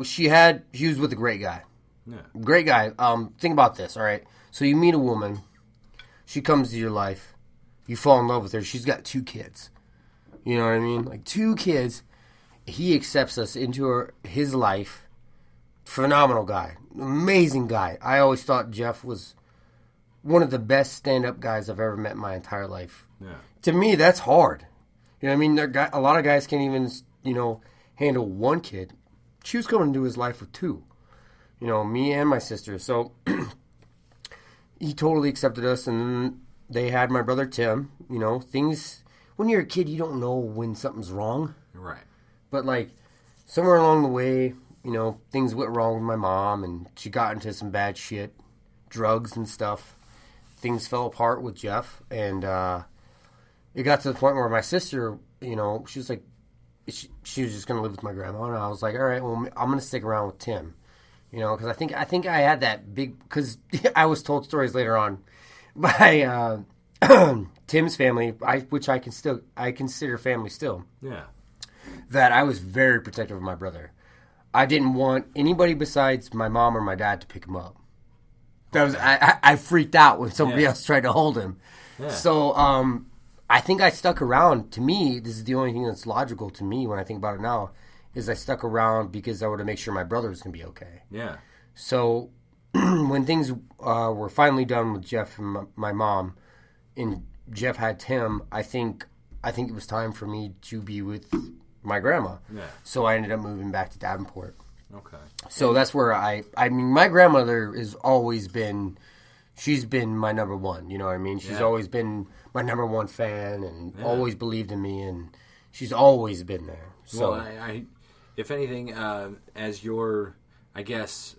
she was with a great guy. Yeah. Great guy. Think about this, all right? So you meet a woman. She comes to your life. You fall in love with her. She's got 2 kids. You know what I mean? Like 2 kids. He accepts us into his life. Phenomenal guy. Amazing guy. I always thought Jeff was one of the best stand-up guys I've ever met in my entire life. Yeah. To me, that's hard. You know what I mean? A lot of guys can't even, handle 1 kid. She was coming into his life with 2. Me and my sister. So he totally accepted us, and then they had my brother Tim. Things, when you're a kid, you don't know when something's wrong. Right. But, somewhere along the way, things went wrong with my mom, and she got into some bad shit, drugs and stuff. Things fell apart with Jeff, and it got to the point where my sister, she was like, she was just going to live with my grandma, and I was like, all right, well, I'm going to stick around with Tim. Because I think I had that big, because I was told stories later on by Tim's family, which I consider family still. Yeah. That I was very protective of my brother. I didn't want anybody besides my mom or my dad to pick him up. That was I freaked out when somebody else tried to hold him. Yeah. So I think I stuck around. To me, this is the only thing that's logical to me when I think about it now. Is I stuck around because I wanted to make sure my brother was going to be okay. Yeah. So when things were finally done with Jeff and my mom, and Jeff had Tim, I think it was time for me to be with my grandma. Yeah. So I ended up moving back to Davenport. Okay. So that's where my grandmother has always been, she's been my number one. You know what I mean? She's always been my number one fan and always believed in me, and she's always been there. So well, I if anything, as your, I guess,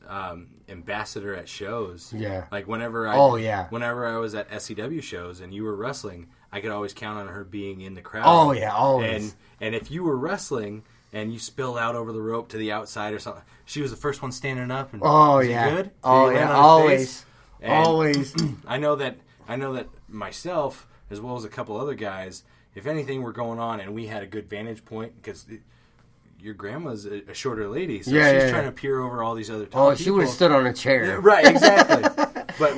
ambassador at shows. Yeah. Like whenever I was at SCW shows and you were wrestling, I could always count on her being in the crowd. Oh yeah, always. And if you were wrestling and you spilled out over the rope to the outside or something, she was the first one standing up. And was it good? Oh yeah, always. Always. I know that myself, as well as a couple other guys, if anything were going on and we had a good vantage point, because your grandma's a shorter lady, so she's trying to peer over all these other tall people. She would have stood on a chair. Yeah, right, exactly. But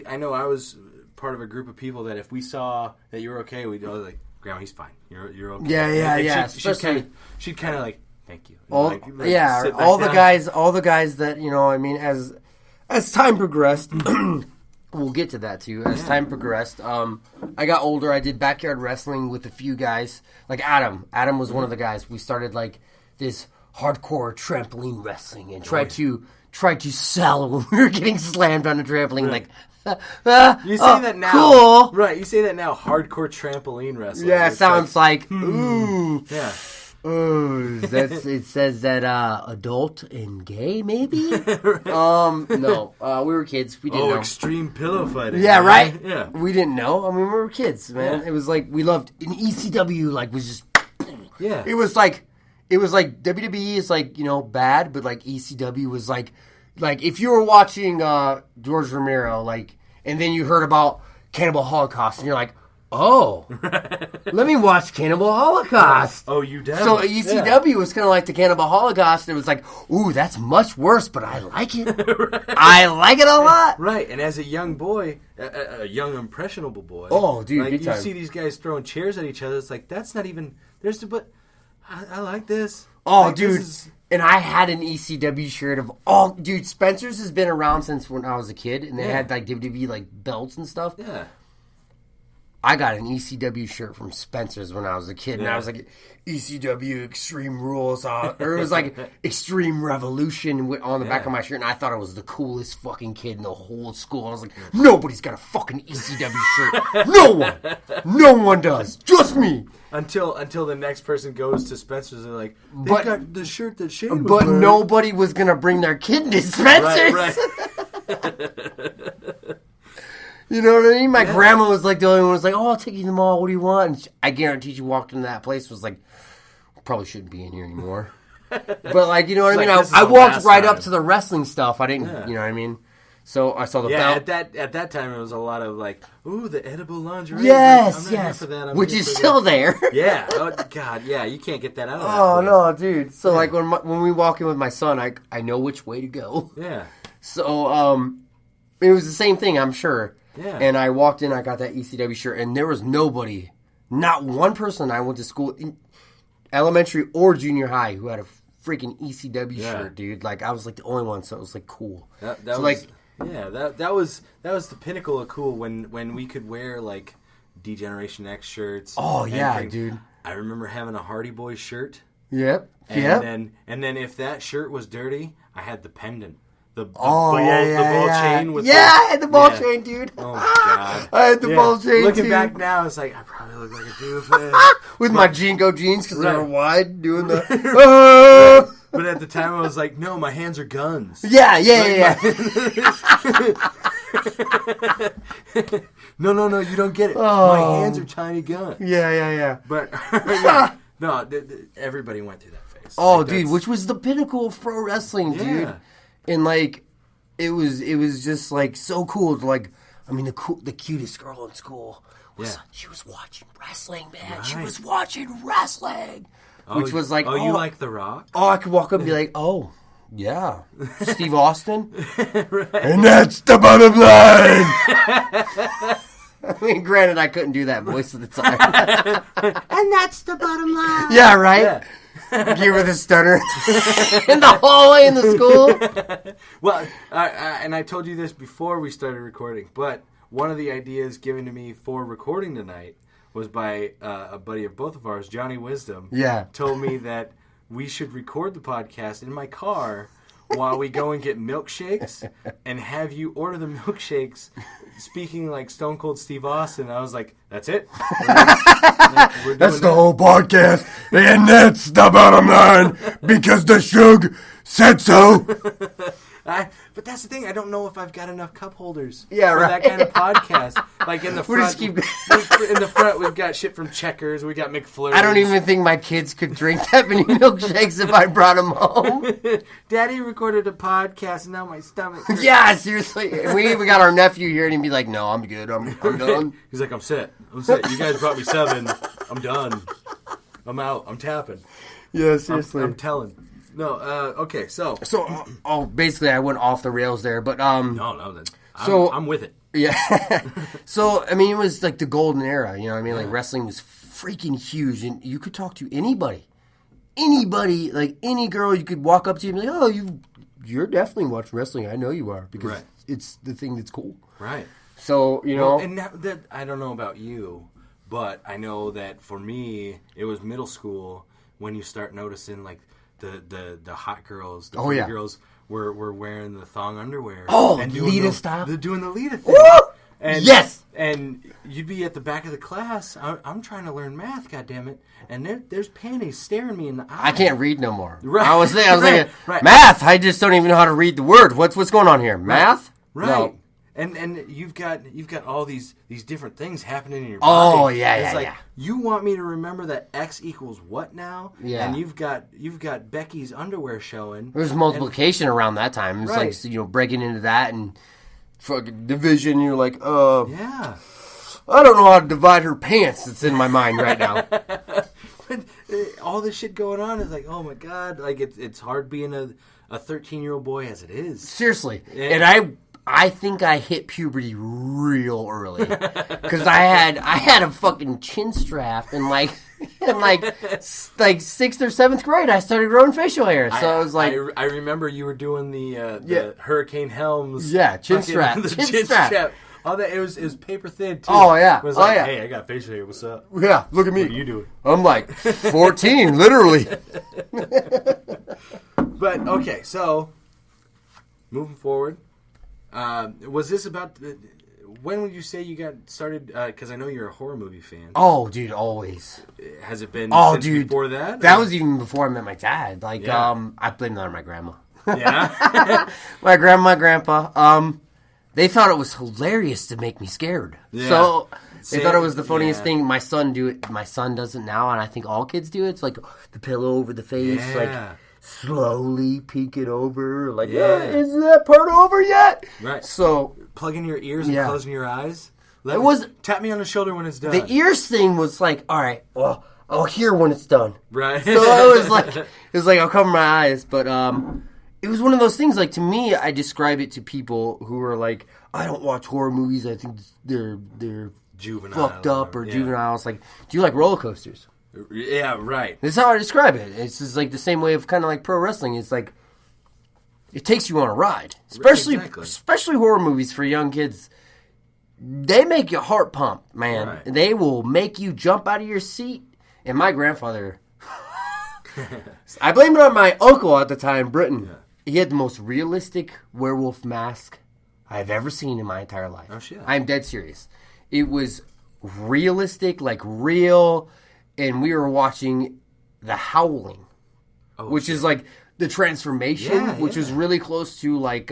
I know I was part of a group of people that if we saw that you were okay, we'd go like, Grandma, he's fine. You're okay. Yeah. She'd kind of like, thank you. All the guys that, I mean, as time progressed, we'll get to that too. As time progressed, I got older. I did backyard wrestling with a few guys, like Adam. Adam was one of the guys. We started like this hardcore trampoline wrestling and tried to sell when we were getting slammed on the trampoline. Right. Like, you say that now, cool. Right? You say that now, hardcore trampoline wrestling. Yeah, it sounds like ooh, yeah. Oh, it says that adult and gay, maybe. No, we were kids. We didn't know. Extreme pillow fighting. Yeah, right. Yeah, we didn't know. I mean, we were kids, man. Yeah. It was like we loved an ECW. Like was just It was like WWE is like bad, but like ECW was like if you were watching George Romero, like, and then you heard about Cannibal Holocaust, and you're like, oh, let me watch Cannibal Holocaust. Oh, you definitely. So ECW was kind of like the Cannibal Holocaust. It was like, ooh, that's much worse, but I like it. Right. I like it a lot. Right, and as a young boy, a young impressionable boy. Oh, dude, like, you see these guys throwing chairs at each other. It's like, that's not even, but I like this. Oh, like, dude. And I had an ECW shirt of dude, Spencer's has been around since when I was a kid, and they had like WWE like belts and stuff. Yeah. I got an ECW shirt from Spencer's when I was a kid, and I was like, ECW Extreme Rules, or it was like Extreme Revolution on the back of my shirt, and I thought I was the coolest fucking kid in the whole school. I was like, nobody's got a fucking ECW shirt. No one does. Just me. Until the next person goes to Spencer's, and they're like, they got the shirt that Shane was But wearing. Nobody was going to bring their kid to Spencer's. Right. You know what I mean? My grandma was like the only one who was like, I'll take you to the mall. What do you want? And I guarantee you walked into that place was like, probably shouldn't be in here anymore. But like, you know what I mean? I walked right up to the wrestling stuff. I didn't, you know what I mean? So I saw the belt. belt. At that time, it was a lot of like, ooh, the edible lingerie. Yes, I'm not here for that. Which is still there. Yeah. Oh, God, yeah. You can't get that out of that Oh, place. no, dude. So, like, when we walk in with my son, I know which way to go. Yeah. So, it was the same thing, I'm sure. Yeah. And I walked in, I got that ECW shirt, and there was nobody, not one person I went to school, in elementary or junior high, who had a freaking ECW shirt, dude. Like, I was, like, the only one, so it was, like, cool. That was the pinnacle of cool when we could wear, like, D-Generation X shirts. Oh, yeah, dude. I remember having a Hardy Boys shirt. Yep. And then if that shirt was dirty, I had the pendant. The ball chain with I had the ball chain, dude. Oh, my God. I had the ball chain, Looking too. back now, it's like, I probably look like a doofus. With my Jinko jeans, because they were wide, doing the... But at the time, I was like, no, my hands are guns. Yeah. No, you don't get it. My hands are tiny guns. Yeah. But, no, everybody went through that phase. Oh, like, dude, which was the pinnacle of pro wrestling, dude. Yeah. And, like, it was just, like, so cool to, like, I mean, the cutest girl in school was, she was watching wrestling, man. Right. She was watching wrestling. Which was like, you like The Rock? Oh, I could walk up and be like, oh, yeah, Steve Austin? Right. And that's the bottom line! I mean, granted, I couldn't do that voice at the time. And that's the bottom line! Yeah, right? Yeah. You with a stunner in the hallway in the school? Well, and I told you this before we started recording, but one of the ideas given to me for recording tonight was by a buddy of both of ours, Johnny Wisdom. Yeah. Told me that we should record the podcast in my car while we go and get milkshakes and have you order the milkshakes speaking like Stone Cold Steve Austin. I was like, that's it? We're that's the whole podcast, and that's the bottom line, because the Shug said so. But that's the thing. I don't know if I've got enough cup holders for right. that kind of podcast. Like in the front, in the front, we've got shit from Checkers. We got McFlurries. I don't even think my kids could drink that many milkshakes if I brought them home. Daddy recorded a podcast, and now my stomach hurts. Yeah, seriously. We even got our nephew here, and he'd be like, "No, I'm good. I'm done." He's like, "I'm set. You guys brought me 7. I'm done. I'm out. I'm tapping." Yeah, seriously. I'm telling. No, okay, so basically I went off the rails there, but I'm with it. Yeah. So, I mean, it was like the golden era, you know what I mean? Like, wrestling was freaking huge, and you could talk to anybody, like any girl you could walk up to and be like, oh, you're definitely watching wrestling. I know you are, because it's the thing that's cool. Right. So, you know. And that I don't know about you, but I know that for me, it was middle school when you start noticing, like, the hot girls, the pretty girls were wearing the thong underwear. Oh, and Lita style. They're doing the Lita thing. Woo! And, yes! And you'd be at the back of the class. I'm trying to learn math, goddammit. And there's panties staring me in the eye. I can't read no more. Right. I was thinking, math? I just don't even know how to read the word. What's going on here? Math? Right. No. And you've got all these different things happening in your body. Oh yeah, it's like, you want me to remember that X equals what now? Yeah. And you've got Becky's underwear showing. There was multiplication around that time. It was like, breaking into that and fucking division. You're like, yeah. I don't know how to divide her pants. That's in my mind right now. But all this shit going on is like, oh my god, like it's hard being a 13-year-old boy as it is. Seriously, and I think I hit puberty real early because I had a fucking chin strap and like 6th or 7th grade I started growing facial hair. So I was like, I remember you were doing the Hurricane Helms, chin strap, chin strap. All that it was paper thin too. Oh yeah, it was like, hey, I got facial hair. What's up? Yeah, look at me. What are you doing? I'm like 14, literally. But okay, so moving forward. Was this about... when would you say you got started? Because I know you're a horror movie fan. Oh, dude, always. Has it been since dude, before that? That was even before I met my dad. Like, I blamed that on my grandma. Yeah? My grandma, my grandpa. They thought it was hilarious to make me scared. Yeah. So they thought it was the funniest thing. My son does it now, and I think all kids do it. It's like the pillow over the face. Yeah. Like, slowly peeking over, like, isn't that part over yet? Right. So plugging your ears and closing your eyes. Tap me on the shoulder when it's done. The ears thing was like, all right, well, I'll hear when it's done. Right. So it was like I'll cover my eyes, but it was one of those things. Like, to me, I describe it to people who are like, I don't watch horror movies. I think they're juvenile, fucked up or juvenile. It's like, do you like roller coasters? Yeah, right. This is how I describe it. It's just like the same way of kind of like pro wrestling. It's like it takes you on a ride, especially horror movies for young kids. They make your heart pump, man. Right. They will make you jump out of your seat. And my grandfather, I blame it on my uncle at the time, Britain. Yeah. He had the most realistic werewolf mask I've ever seen in my entire life. Oh, shit. I'm dead serious. It was realistic, like real, and we were watching The Howling, which is like the transformation, which is really close to like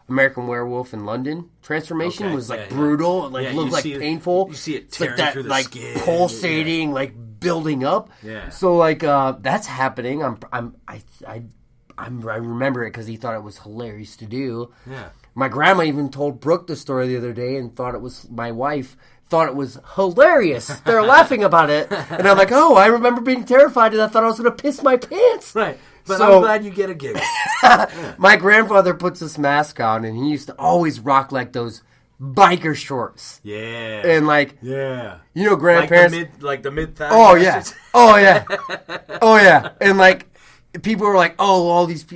American Werewolf in London. Transformation was like brutal, like looked like painful. You see it tearing through the skin, pulsating, like building up. Yeah. So like that's happening. I remember it because he thought it was hilarious to do. Yeah. My grandma even told Brooke the story the other day and thought it was my wife. Thought it was hilarious. They're laughing about it. And I'm like, I remember being terrified and I thought I was going to piss my pants. Right. But I'm glad you get a giggle. My grandfather puts this mask on and he used to always rock like those biker shorts. Yeah. And like, you know, grandparents. Like the mid-thigh. Oh, yeah. Oh, yeah. Oh, yeah. And like, people were like,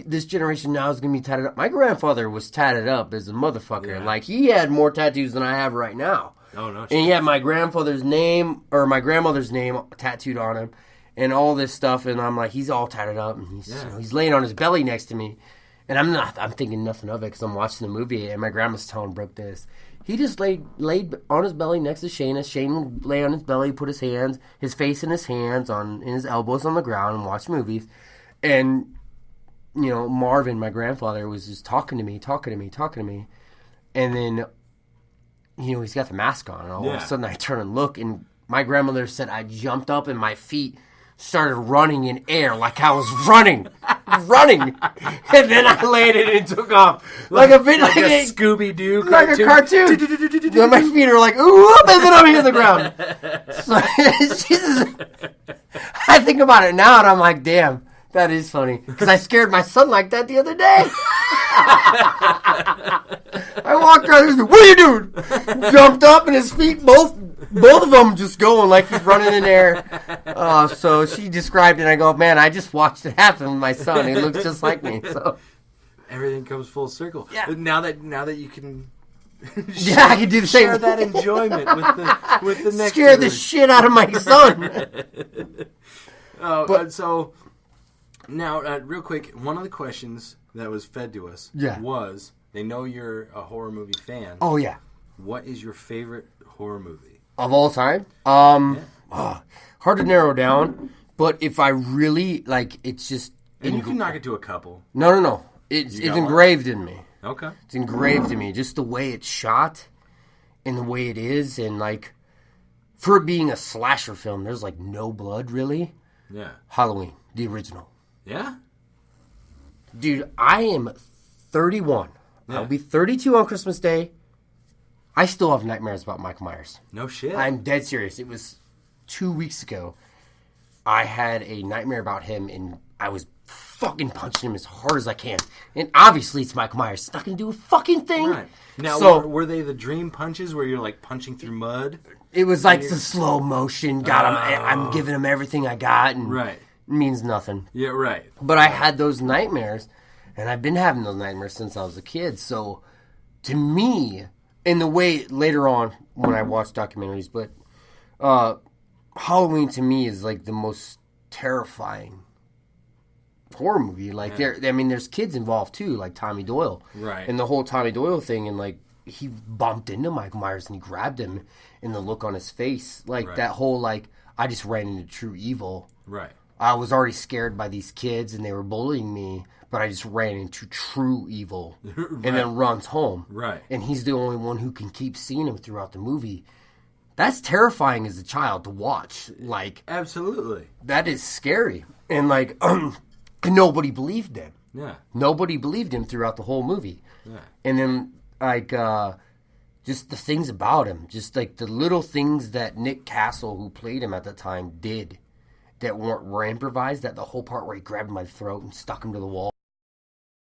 this generation now is going to be tatted up. My grandfather was tatted up as a motherfucker. Yeah. Like, he had more tattoos than I have right now. Oh, no. And he had my grandfather's name or my grandmother's name tattooed on him and all this stuff. And I'm like, he's all tatted up and he's laying on his belly next to me. And I'm thinking nothing of it because I'm watching the movie and my grandma's telling Brooke this. He just laid on his belly next to Shane. As Shane would lay on his belly, put his face in his hands, in his elbows on the ground and watch movies. And, you know, Marvin, my grandfather, was just talking to me. And then, you know, he's got the mask on. And all of a sudden I turn and look. And my grandmother said I jumped up and my feet started running in air like I was running. And then I landed and took off. Like a Scooby-Doo cartoon. Like a cartoon. Then my feet are like, ooh, and then I'm hitting the ground. So, I think about it now and I'm like, damn. That is funny. Because I scared my son like that the other day. I walked around and said, what are you doing? Jumped up and his feet, both of them just going like he's running in air. So she described it and I go, man, I just watched it happen with my son. He looks just like me. So everything comes full circle. Yeah. Now that you can I can do the same. Share that enjoyment with the next Scare the shit out of my son. So... Now, real quick, one of the questions that was fed to us was, they know you're a horror movie fan. Oh, yeah. What is your favorite horror movie? Of all time? Hard to narrow down, but if I really, like, it's just... And you can knock it to a couple. No. It's engraved in me. Okay. It's engraved in me. Just the way it's shot and the way it is, and, like, for it being a slasher film, there's, like, no blood, really. Yeah. Halloween, the original. Yeah? Dude, I am 31. Yeah. I'll be 32 on Christmas Day. I still have nightmares about Michael Myers. No shit. I'm dead serious. It was 2 weeks ago. I had a nightmare about him, and I was fucking punching him as hard as I can. And obviously, it's Michael Myers. It's not going to do a fucking thing. Right. Now, were they the dream punches where you're, like, punching through mud? It was like the slow motion. I'm giving him everything I got. And right. Means nothing. Yeah, right. But I had those nightmares, and I've been having those nightmares since I was a kid. So, to me, in the way later on when I watch documentaries, but Halloween to me is like the most terrifying horror movie. Like, there's kids involved too, like Tommy Doyle, right? And the whole Tommy Doyle thing, and like he bumped into Michael Myers and he grabbed him, and the look on his face, like that whole like I just ran into true evil, right? I was already scared by these kids and they were bullying me, but I just ran into true evil and then runs home. Right. And he's the only one who can keep seeing him throughout the movie. That's terrifying as a child to watch. Like, absolutely. That is scary. And like, And nobody believed him. Yeah. Nobody believed him throughout the whole movie. Yeah. And then, like, just the things about him. Just, like, the little things that Nick Castle, who played him at the time, did that were improvised. That the whole part where he grabbed him by the throat and stuck him to the wall.